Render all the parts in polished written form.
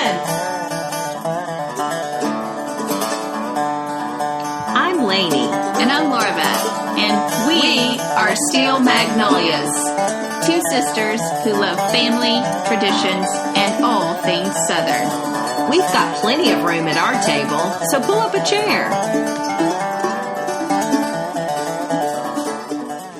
in. I'm Lainey. And I'm Laura Beth. And we are Steel Magnolias. Two sisters who love family, traditions, and all things Southern. We've got plenty of room at our table, so pull up a chair.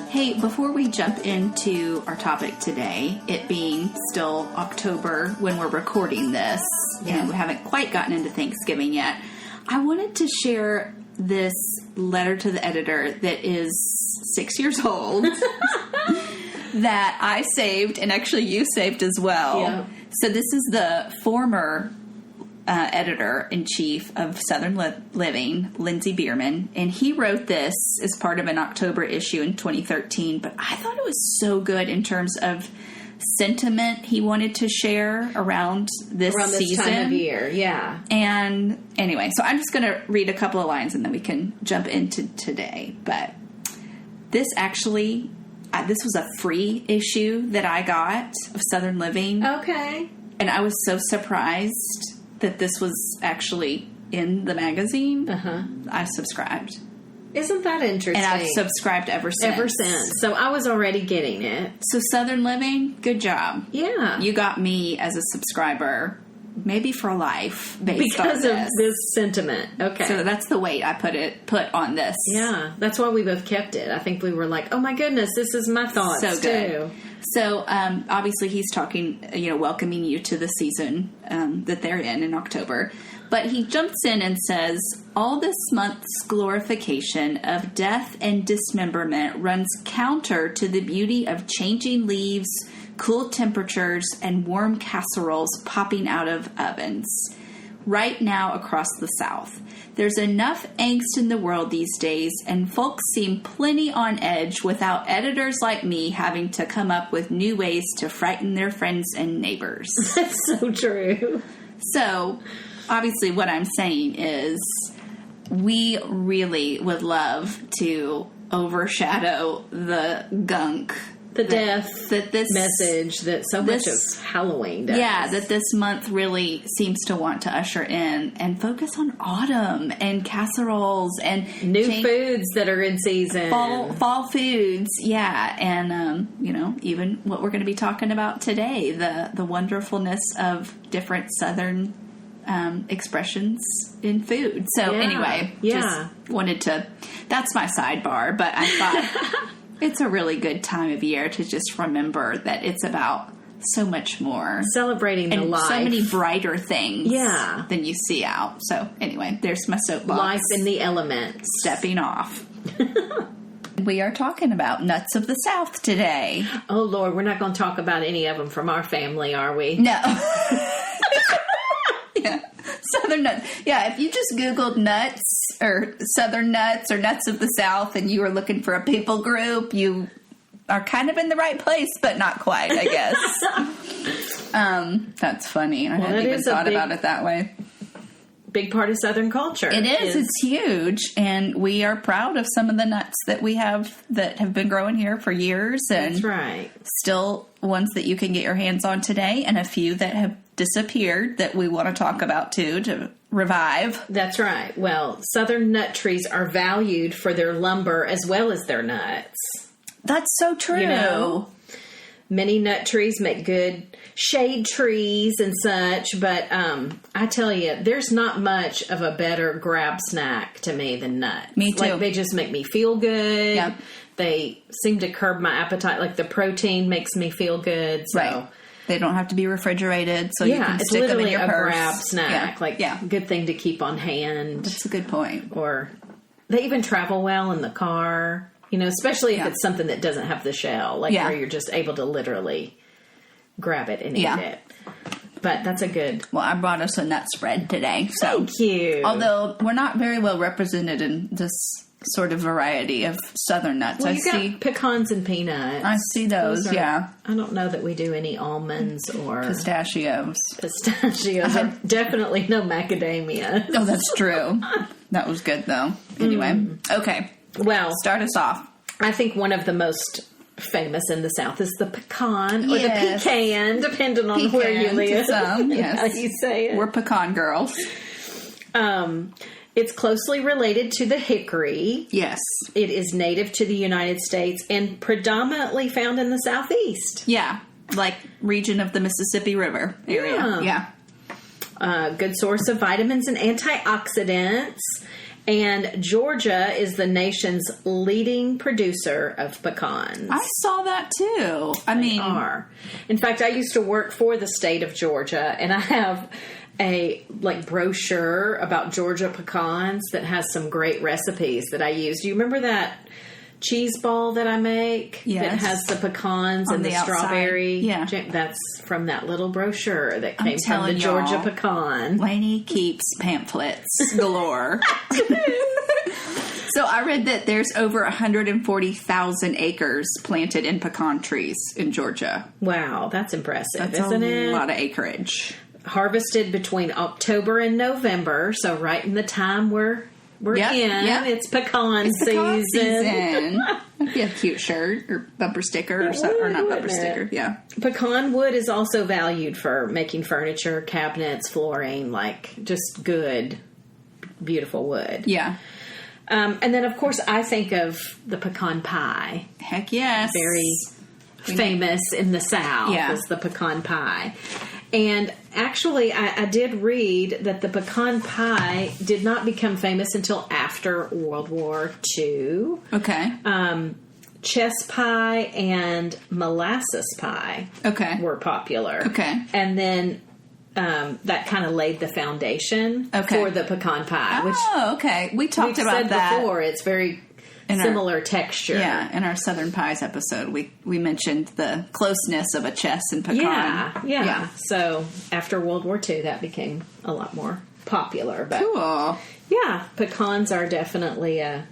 Hey, before we jump into our topic today, it being still October when we're recording this, and we haven't quite gotten into Thanksgiving yet, I wanted to share this letter to the editor that is 6 years old that I saved, and actually you saved as well. Yeah. So this is the former editor-in-chief of Southern Living, Lindsay Bierman, and he wrote this as part of an October issue in 2013, but I thought it was so good in terms of sentiment he wanted to share around this season. Time of year, yeah. And anyway, so I'm just going to read a couple of lines and then we can jump into today. But this actually, this was a free issue that I got of Southern Living. Okay. And I was so surprised that this was actually in the magazine. I subscribed. Isn't that interesting? And I've subscribed ever since. So I was already getting it. So Southern Living, good job. Yeah. You got me as a subscriber, maybe for life, because of this sentiment. Okay. So that's the weight I put on this. Yeah. That's why we both kept it. I think we were like, oh my goodness, this is my thoughts so good. too. So obviously he's talking, welcoming you to the season that they're in October. But he jumps in and says, all this month's glorification of death and dismemberment runs counter to the beauty of changing leaves, cool temperatures, and warm casseroles popping out of ovens. Right now across the South, there's enough angst in the world these days, and folks seem plenty on edge without editors like me having to come up with new ways to frighten their friends and neighbors. That's so true. So, obviously what I'm saying is we really would love to overshadow the gunk, the death that this message that so much of Halloween does. Yeah, that this month really seems to want to usher in and focus on autumn and casseroles and new foods that are in season. Fall foods, yeah. And, even what we're going to be talking about today, the wonderfulness of different Southern expressions in food. So anyway, just wanted to, that's my sidebar, but I thought it's a really good time of year to just remember that it's about so much more. Celebrating the life. So many brighter things than you see out. So anyway, there's my soapbox. Life in the elements. Stepping off. We are talking about nuts of the South today. Oh, Lord, we're not going to talk about any of them from our family, are we? No. Southern nuts. Yeah, if you just Googled nuts or Southern nuts or nuts of the South and you were looking for a people group, you are kind of in the right place, but not quite, I guess. That's funny. I hadn't even thought about it that way. Big part of Southern culture. It is. It's huge. And we are proud of some of the nuts that we have that have been growing here for years. And that's right. Still ones that you can get your hands on today, and a few that have disappeared that we want to talk about too, to revive. That's right. Well, Southern nut trees are valued for their lumber as well as their nuts. That's so true. Many nut trees make good shade trees and such, but I tell you, there's not much of a better grab snack to me than nuts. Me too. Like, they just make me feel good. Yep. They seem to curb my appetite. Like, the protein makes me feel good. So. Right. They don't have to be refrigerated, so you can it's stick them in your literally a purse. grab snack. Good thing to keep on hand. That's a good point. Or they even travel well in the car. Especially if it's something that doesn't have the shell, where you're just able to literally grab it and eat it. But that's a good... Well, I brought us a nut spread today. So, thank you. Although we're not very well represented in this sort of variety of Southern nuts. Well, see pecans and peanuts. I see those I don't know that we do any almonds or... Pistachios. Or definitely no macadamia. Oh, that's true. That was good, though. Anyway. Okay. Well, start us off. I think one of the most famous in the South is the pecan or the pecan, depending on where you live. Yes. How you say it. We're pecan girls. It's closely related to the hickory. Yes. It is native to the United States and predominantly found in the Southeast. Yeah. Like region of the Mississippi River area. Yeah. Good source of vitamins and antioxidants. And Georgia is the nation's leading producer of pecans. I saw that too. They are. In fact, I used to work for the state of Georgia, and I have a brochure about Georgia pecans that has some great recipes that I use. Do you remember that cheese ball that I make that has the pecans and the strawberry? Yeah. That's from that little brochure that came from the Georgia pecan. Lainey keeps pamphlets galore. So I read that there's over 140,000 acres planted in pecan trees in Georgia. Wow, that's impressive, isn't it? That's a lot of acreage. Harvested between October and November, so right in the time we're in. Yep. It's pecan season. That'd be a cute shirt or bumper sticker or not bumper sticker. Yeah. Pecan wood is also valued for making furniture, cabinets, flooring, just good, beautiful wood. Yeah. And then, of course, I think of the pecan pie. Heck yes. Very famous in the South is the pecan pie. And actually, I did read that the pecan pie did not become famous until after World War II. Okay. Chess pie and molasses pie were popular. Okay. And then that kind of laid the foundation for the pecan pie. Okay. We talked about that before. It's very similar texture. Yeah, in our Southern Pies episode, we mentioned the closeness of a chess and pecan. Yeah. So after World War II, that became a lot more popular. But cool. Yeah, pecans are definitely a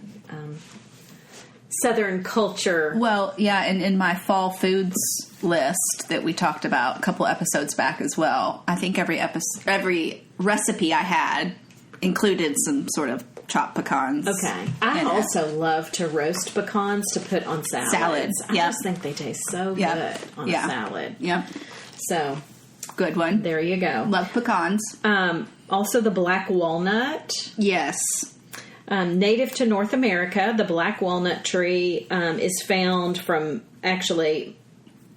Southern culture. Well, yeah, and in my fall foods list that we talked about a couple episodes back as well, I think every recipe I had included some sort of chopped pecans. Okay. I also love to roast pecans to put on salads. I just think they taste so good on a salad. Yep. So, good one. There you go. Love pecans. Also the black walnut. Yes. Native to North America, the black walnut tree is found from actually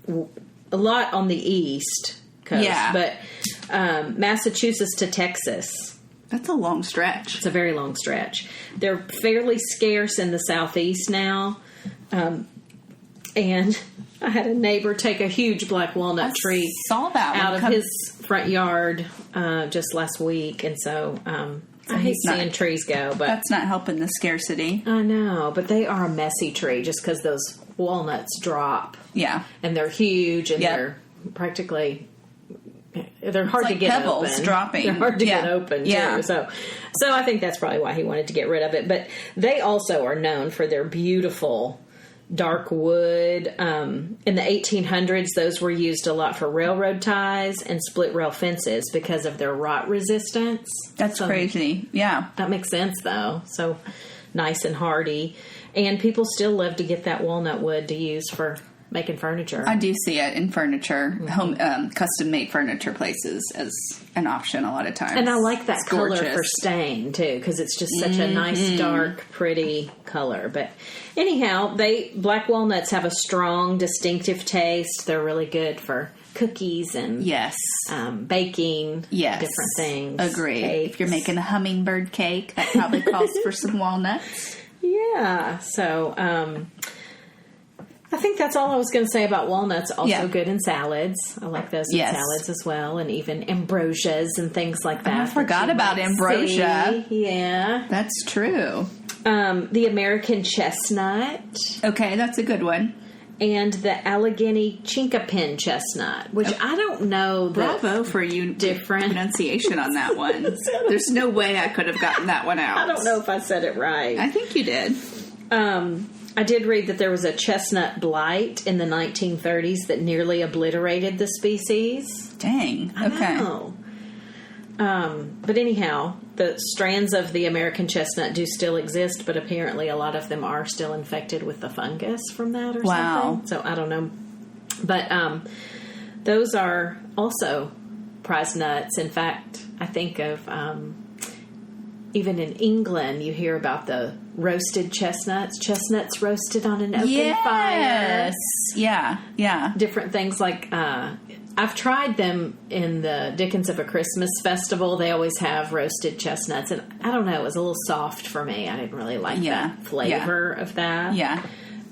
a lot on the east coast, but Massachusetts to Texas. That's a long stretch. It's a very long stretch. They're fairly scarce in the southeast now. And I had a neighbor take a huge black walnut tree out of his front yard just last week. And so I hate seeing trees go. But that's not helping the scarcity. I know, but they are a messy tree just because those walnuts drop. Yeah. And they're huge and they're practically... They're hard to get open. Dropping. They're hard to get open, too. So I think that's probably why he wanted to get rid of it. But they also are known for their beautiful dark wood. In the 1800s, those were used a lot for railroad ties and split rail fences because of their rot resistance. That's crazy. Yeah. That makes sense, though. So nice and hardy. And people still love to get that walnut wood to use for... making furniture. I do see it in furniture, home custom-made furniture places as an option a lot of times. And I like that color for stain, too, because it's just such a nice, dark, pretty color. But anyhow, black walnuts have a strong, distinctive taste. They're really good for cookies and baking, different things. Agree. Cakes. If you're making a hummingbird cake, that probably calls for some walnuts. Yeah, so... I think that's all I was going to say about walnuts. Also good in salads. I like those in salads as well. And even ambrosias and things like that. I forgot about ambrosia. Yeah. That's true. The American chestnut. Okay, that's a good one. And the Allegheny chinkapin chestnut, which I don't know. Bravo for you. Different pronunciation on that one. There's no way I could have gotten that one out. I don't know if I said it right. I think you did. I did read that there was a chestnut blight in the 1930s that nearly obliterated the species. Dang. Okay. I know. But anyhow, the strands of the American chestnut do still exist, but apparently a lot of them are still infected with the fungus from that or something. So I don't know. But those are also prized nuts. In fact, I think of even in England, you hear about the roasted chestnuts roasted on an open fire. Yeah. Different things like, I've tried them in the Dickens of a Christmas festival. They always have roasted chestnuts. And I don't know, it was a little soft for me. I didn't really like the flavor of that. Yeah.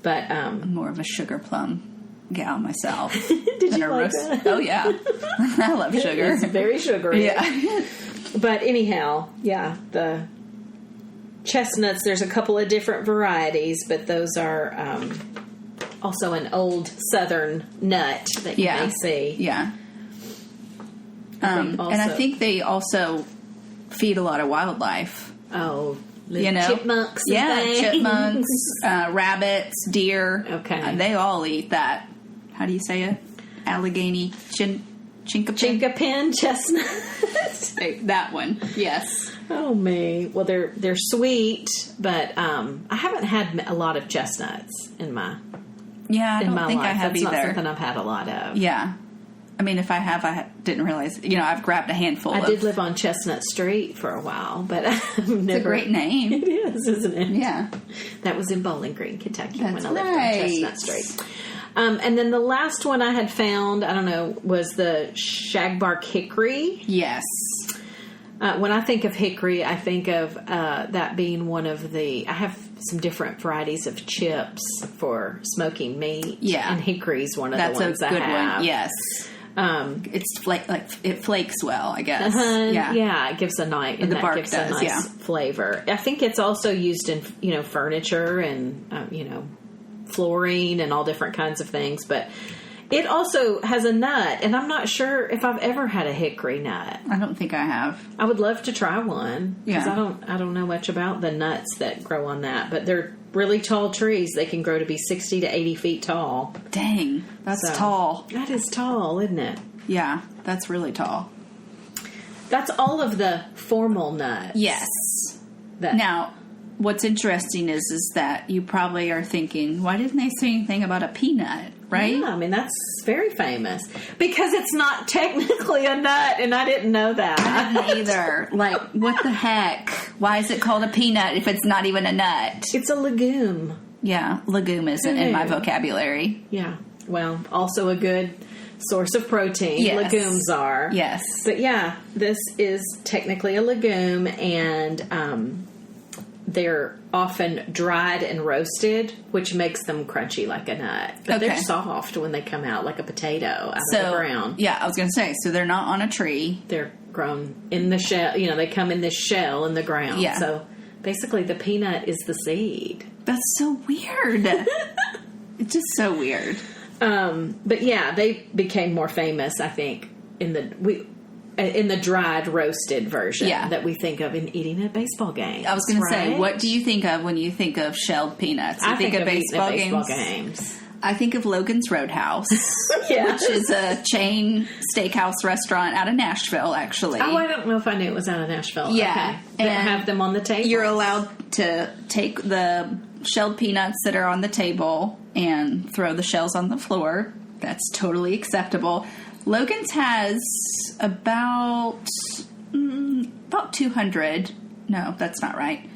But, I'm more of a sugar plum gal myself. Did you like that? Oh, yeah. I love sugar. It's very sugary. Yeah. But anyhow, the chestnuts, there's a couple of different varieties, but those are also an old southern nut that you may see. Yeah. And I think they also feed a lot of wildlife. Oh, chipmunks. Chipmunks, rabbits, deer. Okay. They all eat that. How do you say it? Allegheny chinkapin chestnut. That one. Yes. Oh me. Well, they're sweet, but I haven't had a lot of chestnuts in my I don't think life. I have That's either. Not something I've had a lot of. Yeah. I mean, if I have, I didn't realize. I've grabbed a handful. I did live on Chestnut Street for a while, but I've never. It's a great name. It is, isn't it? Yeah. That was in Bowling Green, Kentucky, That's when I lived on Chestnut Street. And then the last one I had found, I don't know, was the shagbark hickory. Yes. When I think of hickory, I think of that being one of the. I have some different varieties of chips for smoking meat. Yeah, and hickory's one of That's the ones a good I have. one. Yes. It's it flakes well, I guess. Yeah, it gives a nice. The bark gives a nice flavor. I think it's also used in furniture and flooring and all different kinds of things, but. It also has a nut, and I'm not sure if I've ever had a hickory nut. I don't think I have. I would love to try one because Yeah. I don't know much about the nuts that grow on that, but they're really tall trees. They can grow to be 60 to 80 feet tall. Dang, that's tall. That is tall, isn't it? Yeah, that's really tall. That's all of the formal nuts. Yes. Now, what's interesting is that you probably are thinking, why didn't they say anything about a peanut? Right? Yeah, I mean, that's very famous. Because it's not technically a nut, and I didn't know that. I didn't either. Like, what the heck? Why is it called a peanut if it's not even a nut? It's a legume. Yeah, legume isn't in my vocabulary. Yeah. Well, also a good source of protein. Yes. Legumes are. Yes. But yeah, this is technically a legume, and they're often dried and roasted, which makes them crunchy like a nut. But they're soft when they come out, like a potato out of the ground. Yeah, I was going to say, so they're not on a tree. They're grown in the shell. They come in this shell in the ground. Yeah. So basically the peanut is the seed. That's so weird. It's just so weird. But yeah, they became more famous, I think, in the dried, roasted version that we think of in eating at baseball games. I was going to say, what do you think of when you think of shelled peanuts? You I think of baseball games. I think of Logan's Roadhouse, which is a chain steakhouse restaurant out of Nashville, actually. Oh, I don't know if I knew it was out of Nashville. Yeah. Okay. And have them on the table. You're allowed to take the shelled peanuts that are on the table and throw the shells on the floor. That's totally acceptable. Logan's has about 200. No, that's not right.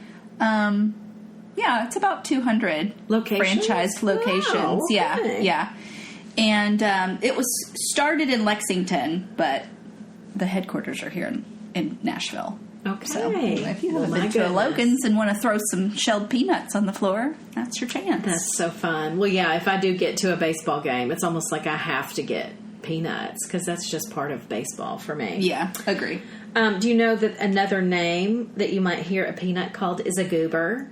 Yeah, it's about 200 franchised locations. Wow, okay. Yeah. And it was started in Lexington, but the headquarters are here in Nashville. Okay. So if you haven't been to a Logan's and want to throw some shelled peanuts on the floor, that's your chance. That's so fun. Well, yeah, if I do get to a baseball game, it's almost like I have to get peanuts because that's just part of baseball for me. Yeah, agree. Do you know that another name that you might hear a peanut called is a goober?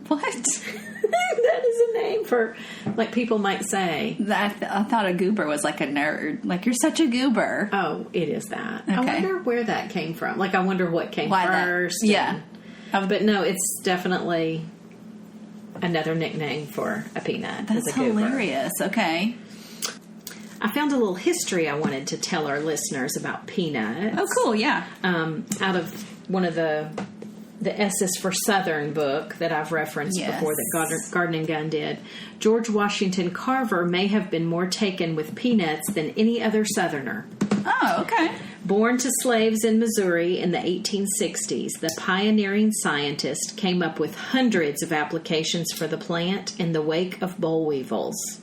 What? That is a name for, like, people might say. I thought a goober was like a nerd. Like, you're such a goober. Oh, it is that. Okay. I wonder where that came from. Like, I wonder what came first. Yeah. But no, it's definitely another nickname for a peanut. That's is a goober. hilarious. Okay. I found a little history I wanted to tell our listeners about peanuts. Oh, cool, yeah. Out of one of the S is for Southern book that I've referenced before that Garden and Gun did. George Washington Carver may have been more taken with peanuts than any other Southerner. Oh, okay. Born to slaves in Missouri in the 1860s, the pioneering scientist came up with hundreds of applications for the plant in the wake of boll weevils,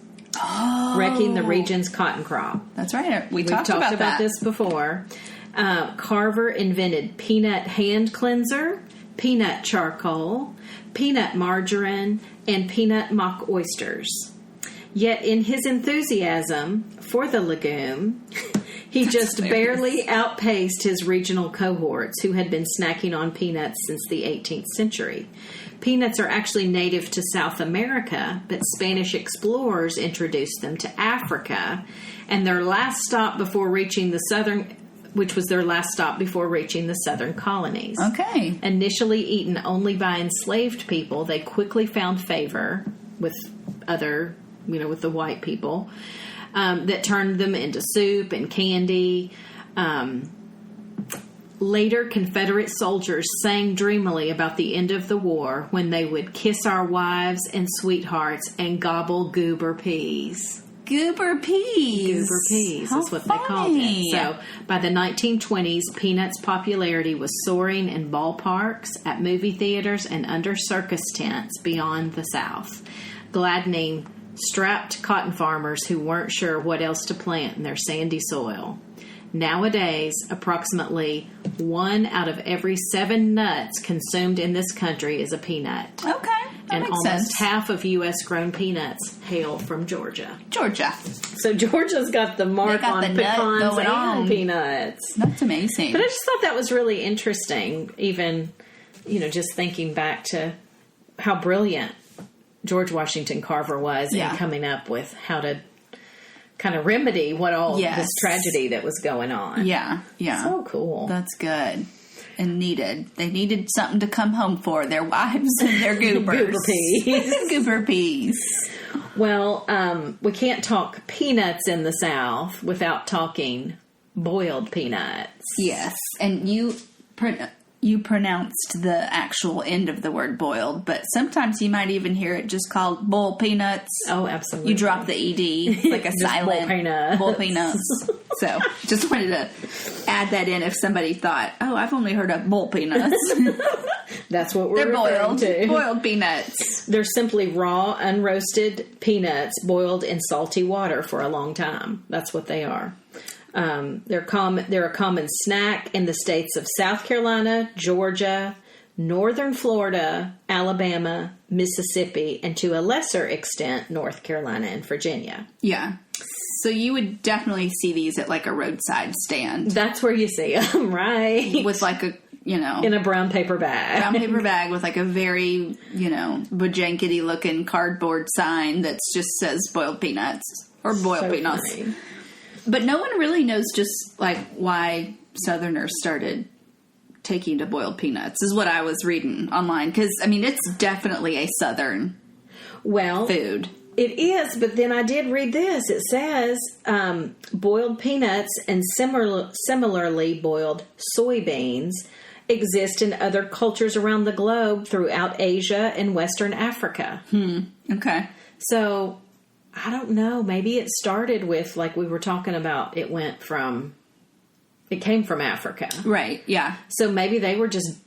wrecking the region's cotton crop. That's right. We've talked about this before. Carver invented peanut hand cleanser, peanut charcoal, peanut margarine, and peanut mock oysters. Yet in his enthusiasm for the legume, he just barely outpaced his regional cohorts who had been snacking on peanuts since the 18th century. Peanuts are actually native to South America, but Spanish explorers introduced them to Africa, and their last stop before reaching the southern colonies. Okay. Initially eaten only by enslaved people, they quickly found favor with with the white people, that turned them into soup and candy. Later, Confederate soldiers sang dreamily about the end of the war when they would kiss our wives and sweethearts and gobble Goober peas. Goober peas. Goober peas How is what funny. they called it. So, by the 1920s, Peanuts' popularity was soaring in ballparks, at movie theaters, and under circus tents beyond the South, gladdening strapped cotton farmers who weren't sure what else to plant in their sandy soil. Nowadays, approximately 1 out of every 7 nuts consumed in this country is a peanut. Okay. And makes almost sense. half of U.S. grown peanuts hail from Georgia. Georgia. So Georgia's got the mark got on the nut pecans going and on. peanuts. That's amazing. But I just thought that was really interesting, even, just thinking back to how brilliant George Washington Carver was in coming up with how to kind of remedy what all this tragedy that was going on. Yeah. So cool. That's good. And needed. They needed something to come home for, their wives and their goobers. Goober peas. Goober peas. Well, we can't talk peanuts in the South without talking boiled peanuts. Yes. And you pronounced the actual end of the word boiled, but sometimes you might even hear it just called bowl peanuts. Oh, absolutely. You drop the ED, like a silent bowl peanuts. So just wanted to add that in if somebody thought, oh, I've only heard of bowl peanuts. That's what we're referring to. Boiled peanuts. They're simply raw, unroasted peanuts boiled in salty water for a long time. That's what they are. They're a common snack in the states of South Carolina, Georgia, northern Florida, Alabama, Mississippi, and to a lesser extent, North Carolina and Virginia. Yeah. So you would definitely see these at like a roadside stand. That's where you see them, right? With like a, in a brown paper bag. Brown paper bag with like a very, bajankety looking cardboard sign that just says boiled peanuts or boiled peanuts. Funny. But no one really knows just like why Southerners started taking to boiled peanuts is what I was reading online. Because, it's definitely a Southern food. It is, but then I did read this. It says boiled peanuts and similarly boiled soybeans exist in other cultures around the globe throughout Asia and Western Africa. Okay. So, I don't know. Maybe it started with, like we were talking about, it came from Africa. Right, yeah. So maybe they were just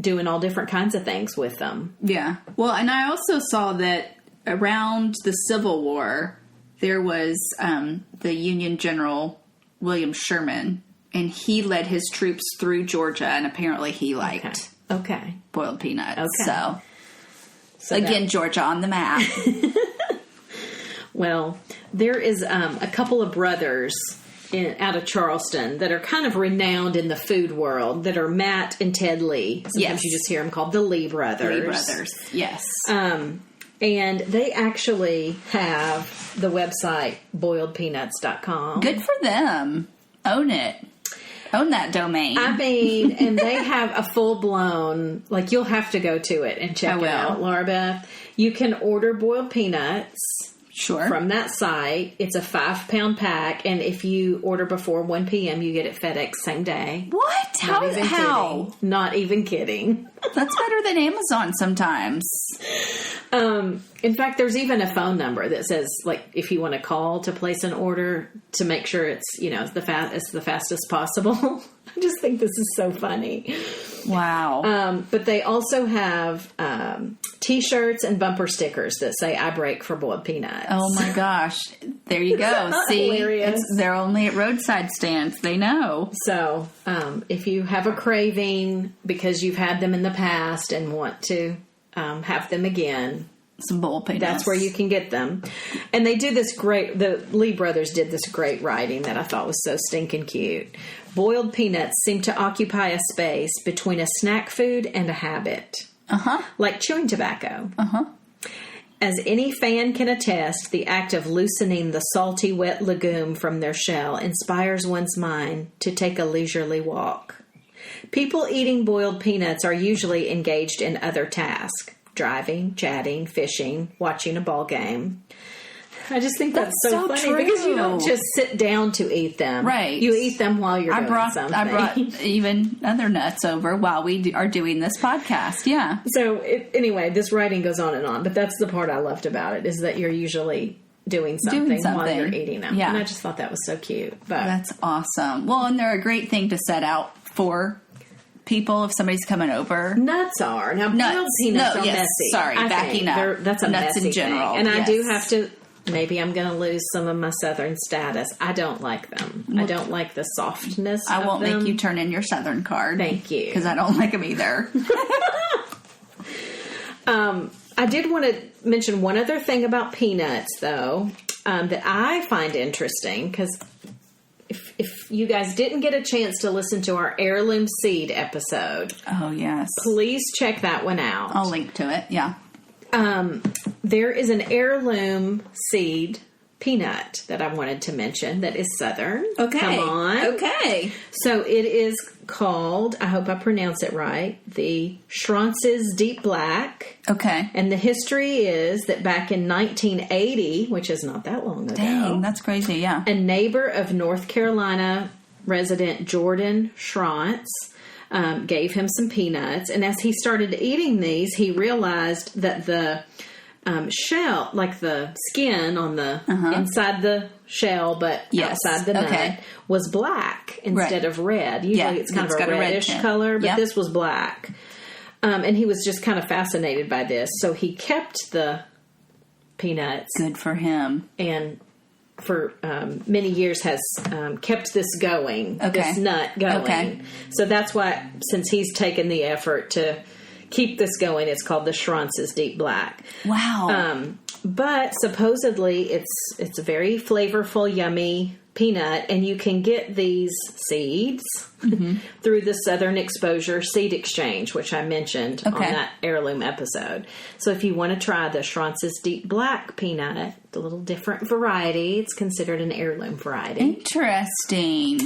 doing all different kinds of things with them. Yeah. Well, and I also saw that around the Civil War, there was the Union General William Sherman, and he led his troops through Georgia, and apparently he liked boiled peanuts. Okay. So again, Georgia on the map. Well, there is a couple of brothers out of Charleston that are kind of renowned in the food world that are Matt and Ted Lee. Sometimes you just hear them called the Lee brothers. Lee brothers, yes. And they actually have the website boiledpeanuts.com. Good for them. Own it. Own that domain. And they have a full-blown, you'll have to go to it and check it out, Laura Beth. You can order boiled peanuts. Sure. from that site. It's a 5-pound pack, and if you order before 1 p.m., you get it FedEx same day. What? Not How? even How? kidding. Not even kidding. That's better than Amazon sometimes. In fact, there's even a phone number that says, like, if you want to call to place an order to make sure it's, it's the fastest possible. I just think this is so funny. Wow. But they also have T-shirts and bumper stickers that say "I break for boiled peanuts." Oh my gosh. There you go. See, Hilarious. they're only at roadside stands. They know. So, if you have a craving because you've had them in the past and want to have them again, Some boiled peanuts. that's where you can get them. And they do this great, the Lee brothers did this great writing that I thought was so stinking cute. Boiled peanuts seem to occupy a space between a snack food and a habit. Like chewing tobacco. As any fan can attest, the act of loosening the salty, wet legume from their shell inspires one's mind to take a leisurely walk. People eating boiled peanuts are usually engaged in other tasks. Driving, chatting, fishing, watching a ball game. I just think that's so funny true. because you don't just sit down to eat them. Right. You eat them while you're doing something. I brought even other nuts over while we are doing this podcast. Yeah. So anyway, this writing goes on and on, but that's the part I loved about it is that you're usually doing something while you're eating them. Yeah. And I just thought that was so cute. But That's awesome. Well, and they're a great thing to set out for people if somebody's coming over. Nuts are. Now, boiled peanuts are messy. Sorry, backing up. That's a nuts messy in general. thing. And I do yes. have to, maybe I'm going to lose some of my Southern status. I don't like them. I don't like the softness I of won't them. make you turn in your Southern card. Thank you. Because I don't like them either. I did want to mention one other thing about peanuts, though, that I find interesting, because if you guys didn't get a chance to listen to our heirloom seed episode, Oh, yes. please check that one out. I'll link to it. Yeah. There is an heirloom seed peanut that I wanted to mention that is Southern. Okay. Come on. Okay. So it is called, I hope I pronounce it right, the Schrantz's Deep Black. Okay. And the history is that back in 1980, which is not that long ago, Dang, that's crazy. Yeah. a neighbor of North Carolina resident Jordan Schrantz gave him some peanuts. And as he started eating these, he realized that the shell, like the skin on the inside the shell, but outside the nut, was black instead of red. Usually it's kind of a reddish color, but this was black. And he was just kind of fascinated by this. So he kept the peanuts. Good for him. And for many years has kept this going, this nut going. Okay. So that's why, since he's taken the effort to keep this going, it's called the Schrantz's Deep Black. Wow. But supposedly it's a very flavorful, yummy peanut, and you can get these seeds through the Southern Exposure Seed Exchange, which I mentioned on that heirloom episode. So if you want to try the Schrantz's Deep Black peanut, a little different variety, it's considered an heirloom variety. Interesting.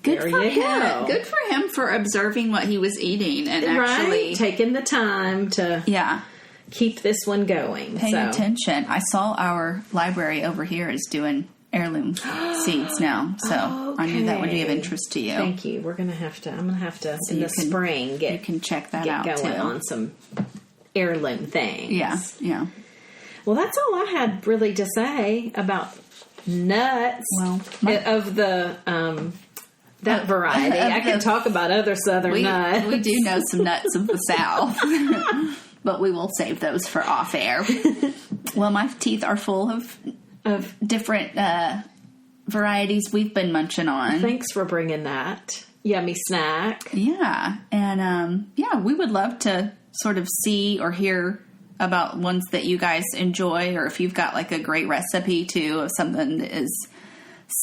Good There for you him. go. Good for him for observing what he was eating and actually taking the time to keep this one going. Paying attention. I saw our library over here is doing heirloom seeds now, so I knew that would be of interest to you. Thank you. I'm gonna have to in the spring you can check that out going too. on some heirloom things. Yeah. Well, that's all I had really to say about nuts. Well, of the that variety. I can talk about other Southern nuts. We do know some nuts of the South, but we will save those for off air. Well, my teeth are full of different varieties we've been munching on. Thanks for bringing that yummy snack. Yeah, and we would love to sort of see or hear about ones that you guys enjoy, or if you've got like a great recipe too of something that is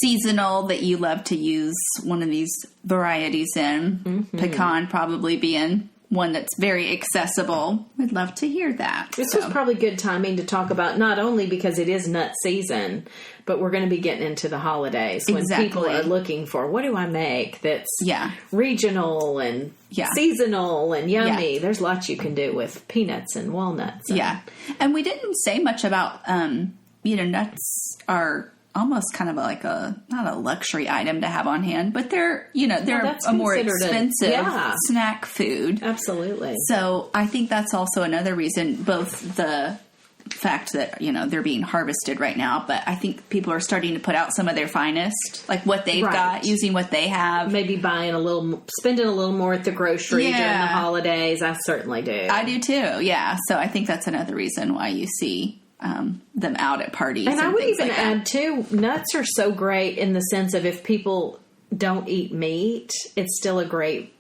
seasonal that you love to use one of these varieties in. Pecan probably being one that's very accessible. We'd love to hear that. This was probably good timing to talk about, not only because it is nut season, but we're going to be getting into the holidays when people are looking for, what do I make that's regional and seasonal and yummy. There's lots you can do with peanuts and walnuts. And we didn't say much about nuts are almost kind of like not a luxury item to have on hand, but they're a more expensive snack food. Absolutely. So I think that's also another reason, both the fact that, they're being harvested right now, but I think people are starting to put out some of their finest, like what they've got, using what they have. Maybe spending a little more at the grocery during the holidays. I certainly do. I do too, yeah. So I think that's another reason why you see them out at parties. And I would even add too, nuts are so great in the sense of if people don't eat meat, it's still a great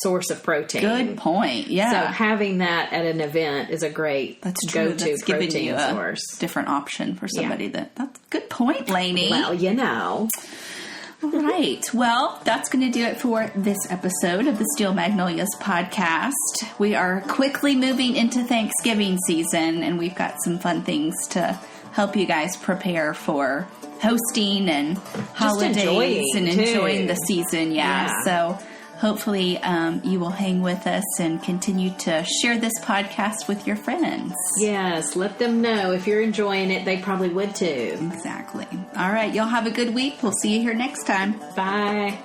source of protein. Good point. Yeah. So having that at an event is a great go-to protein source. Different option for somebody that's good point, Lainey. Well, All right. Well, that's going to do it for this episode of the Steel Magnolias podcast. We are quickly moving into Thanksgiving season, and we've got some fun things to help you guys prepare for hosting and holidays and enjoying the season. Yeah. So hopefully you will hang with us and continue to share this podcast with your friends. Yes, let them know. If you're enjoying it, they probably would too. Exactly. All right, y'all have a good week. We'll see you here next time. Bye.